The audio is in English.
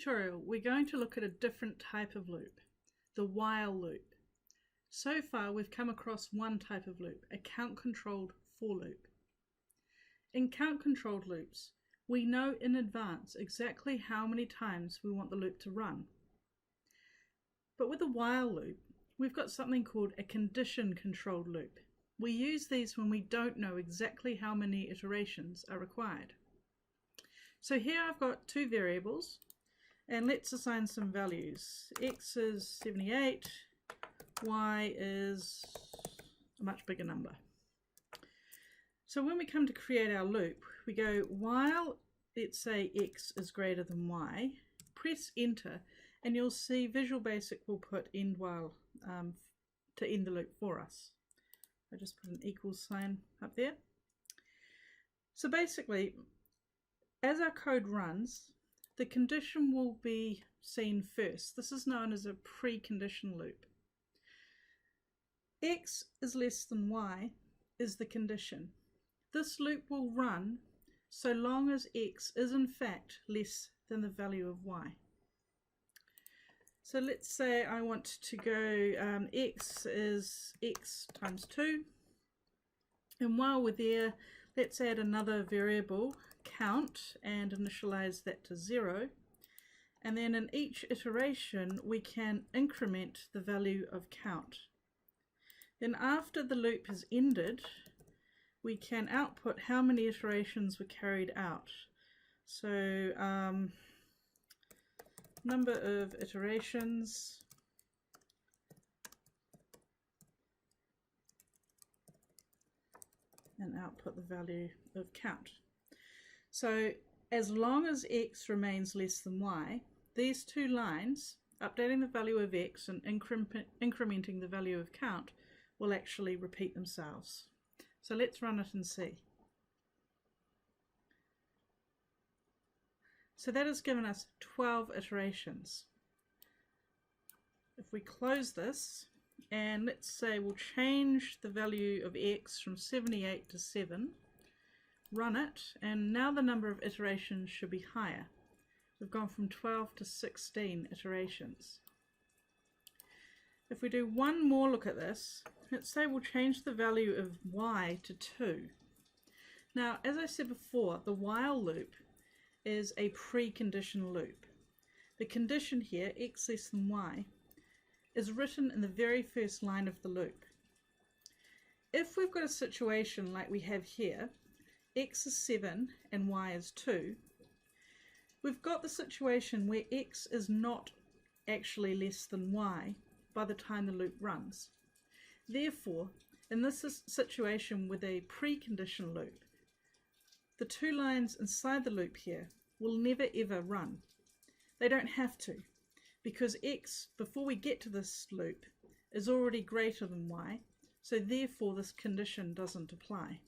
tutorial, we're going to look at a different type of loop, the while loop. So far, we've come across one type of loop, a count-controlled for loop. In count-controlled loops, we know in advance exactly how many times we want the loop to run. But with a while loop, we've got something called a condition-controlled loop. We use these when we don't know exactly how many iterations are required. So here I've got two variables, and let's assign some values. X is 78, Y is a much bigger number. So when we come to create our loop, we go while, let's say X is greater than Y, press enter, and you'll see Visual Basic will put end while to end the loop for us. I just put an equals sign up there. So basically, as our code runs, the condition will be seen first. This is known as a precondition loop. X is less than Y is the condition. This loop will run so long as X is in fact less than the value of Y. So let's say I want to go X is X times 2, and while we're there, let's add another variable, count, and initialize that to 0, and then in each iteration we can increment the value of count. Then after the loop has ended, we can output how many iterations were carried out. So number of iterations and output the value of count. So as long as X remains less than Y, these two lines, updating the value of X and incrementing the value of count, will actually repeat themselves. So let's run it and see. So that has given us 12 iterations. If we close this, and let's say we'll change the value of X from 78 to 7, run it, and now the number of iterations should be higher. We've gone from 12 to 16 iterations. If we do one more look at this, let's say we'll change the value of Y to 2. Now, as I said before, the while loop is a precondition loop. The condition here, X less than Y, is written in the very first line of the loop. If we've got a situation like we have here, X is 7 and Y is 2, we've got the situation where X is not actually less than Y by the time the loop runs. Therefore, in this situation with a precondition loop, the two lines inside the loop here will never ever run. They don't have to, because X, before we get to this loop, is already greater than Y, so therefore this condition doesn't apply.